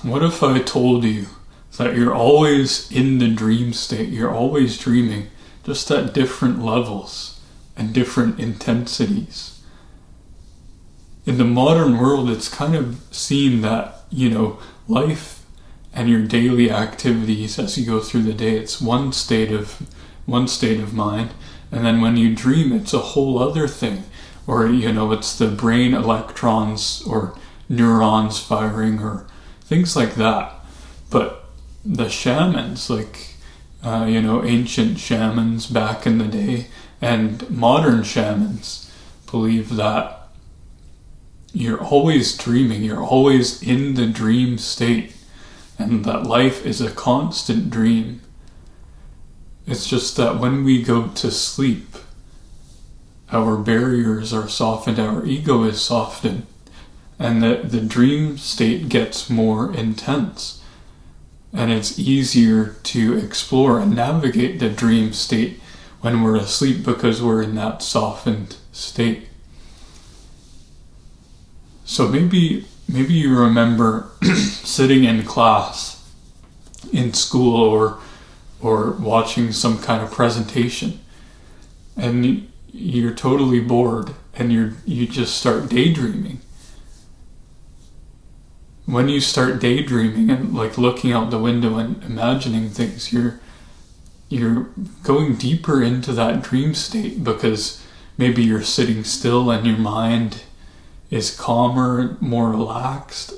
What if I told you that you're always in the dream state, you're always dreaming, just at different levels and different intensities? In the modern world, it's kind of seen that, life and your daily activities as you go through the day, it's one state of mind, and then when you dream, it's a whole other thing. Or, it's the brain electrons or neurons firing or things like that. But the shamans, ancient shamans back in the day and modern shamans believe that you're always dreaming, you're always in the dream state, and that life is a constant dream. It's just that when we go to sleep, our barriers are softened, our ego is softened, and the dream state gets more intense. And it's easier to explore and navigate the dream state when we're asleep because we're in that softened state. So maybe you remember sitting in class in school or watching some kind of presentation, and you're totally bored and you just start daydreaming. When you start daydreaming and looking out the window and imagining things, you're going deeper into that dream state because maybe you're sitting still and your mind is calmer, more relaxed.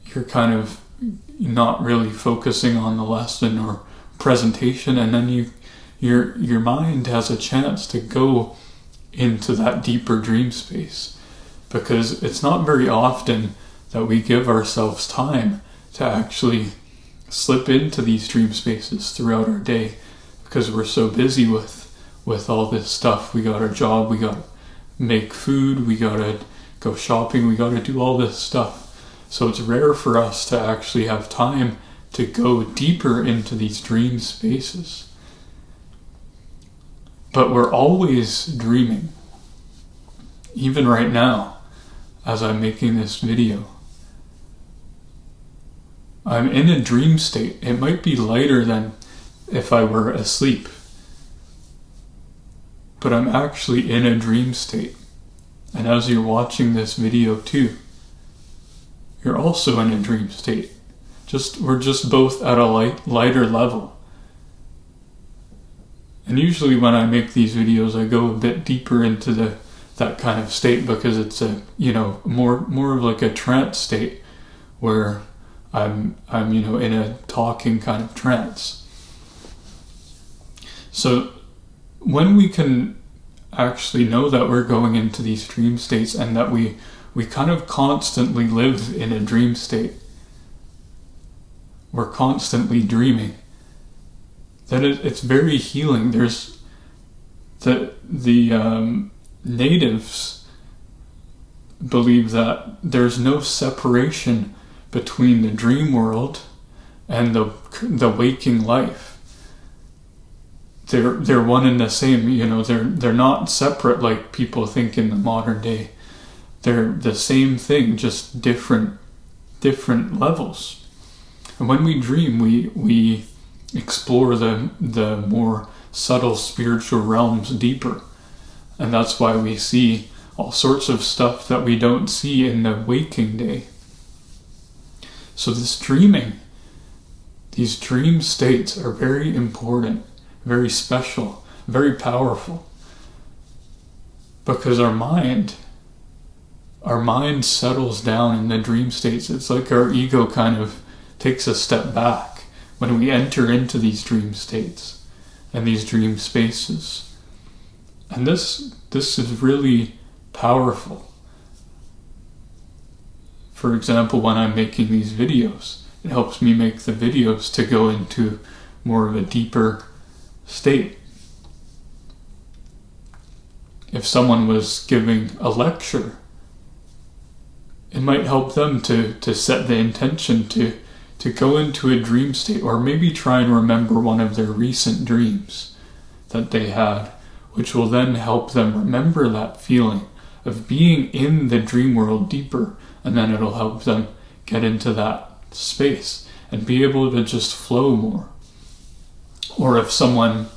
You're kind of not really focusing on the lesson or presentation, and then your mind has a chance to go into that deeper dream space, because it's not very often that we give ourselves time to actually slip into these dream spaces throughout our day, because we're so busy with all this stuff. We got our job, we got to make food, we got to go shopping, we got to do all this stuff. So it's rare for us to actually have time to go deeper into these dream spaces. But we're always dreaming. Even right now, as I'm making this video, I'm in a dream state. It might be lighter than if I were asleep, but I'm actually in a dream state. And as you're watching this video too, you're also in a dream state. We're just both at a lighter level. And usually when I make these videos, I go a bit deeper into that kind of state, because it's a more of like a trance state where I'm in a talking kind of trance. So when we can actually know that we're going into these dream states and that we kind of constantly live in a dream state, we're constantly dreaming, then it's very healing. There's the natives believe that there's no separation between the dream world and the waking life. They're one and the same. They're not separate like people think in the modern day. They're the same thing, just different levels. And when we dream, we explore the more subtle spiritual realms deeper. And that's why we see all sorts of stuff that we don't see in the waking day. So this dreaming, these dream states are very important, very special, very powerful. Because our mind settles down in the dream states. It's like our ego kind of takes a step back when we enter into these dream states and these dream spaces. And this is really powerful. For example, when I'm making these videos, it helps me make the videos to go into more of a deeper state. If someone was giving a lecture, it might help them to set the intention to go into a dream state, or maybe try and remember one of their recent dreams that they had, which will then help them remember that feeling of being in the dream world deeper, and then it'll help them get into that space and be able to just flow more. Or if someone's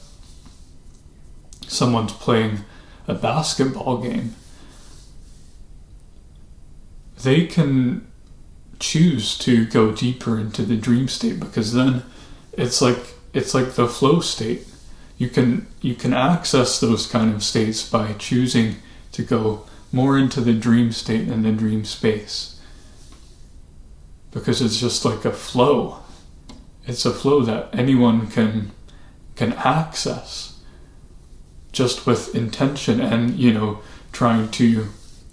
playing a basketball game, they can choose to go deeper into the dream state, because then it's like the flow state. You can access those kind of states by choosing to go more into the dream state and the dream space, because it's just like a flow. It's a flow that anyone can access just with intention and, trying to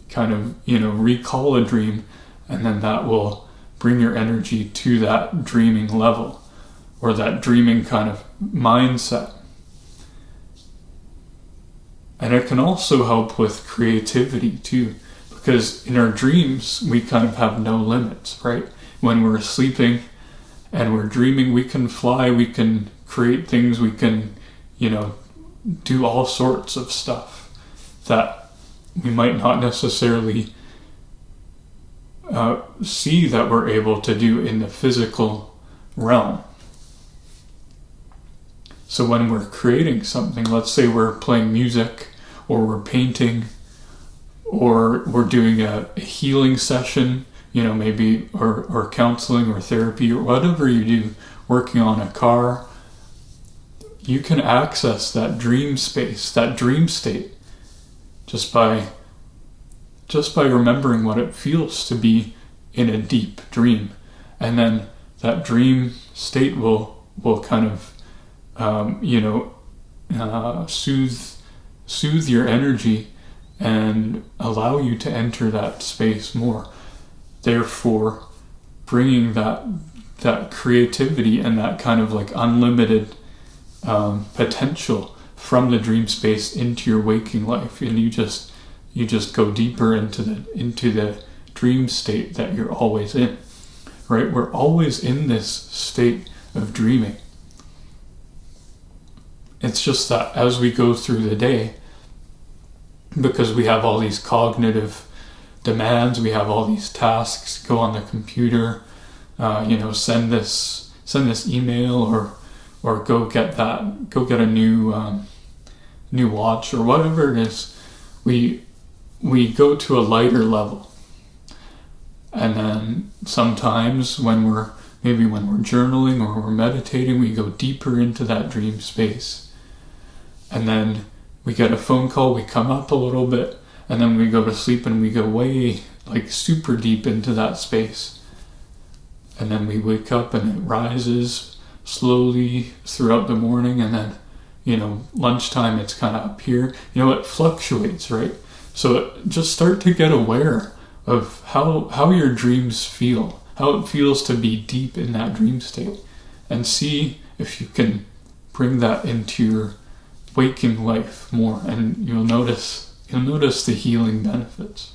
kind of, recall a dream, and then that will bring your energy to that dreaming level or that dreaming kind of mindset. And it can also help with creativity too, because in our dreams, we kind of have no limits, right? When we're sleeping and we're dreaming, we can fly, we can create things, we can, do all sorts of stuff that we might not necessarily see that we're able to do in the physical realm. So when we're creating something, let's say we're playing music, or we're painting, or we're doing a healing session, maybe, or counseling or therapy or whatever you do, working on a car, you can access that dream space, that dream state, just by remembering what it feels to be in a deep dream. And then that dream state will kind of soothe your energy and allow you to enter that space more, therefore bringing that creativity and that kind of like unlimited potential from the dream space into your waking life. And you just go deeper into the dream state that you're always in, right? We're always in this state of dreaming. It's just that as we go through the day, because we have all these cognitive demands, we have all these tasks, go on the computer, send this email, or go get a new watch or whatever it is. We go to a lighter level. And then sometimes when we're journaling or we're meditating, we go deeper into that dream space. And then we get a phone call, we come up a little bit, and then we go to sleep and we go way, like super deep into that space. And then we wake up and it rises slowly throughout the morning, and then, lunchtime it's kind of up here. It fluctuates, right? So just start to get aware of how your dreams feel, how it feels to be deep in that dream state, and see if you can bring that into your waking life more, and you'll notice the healing benefits.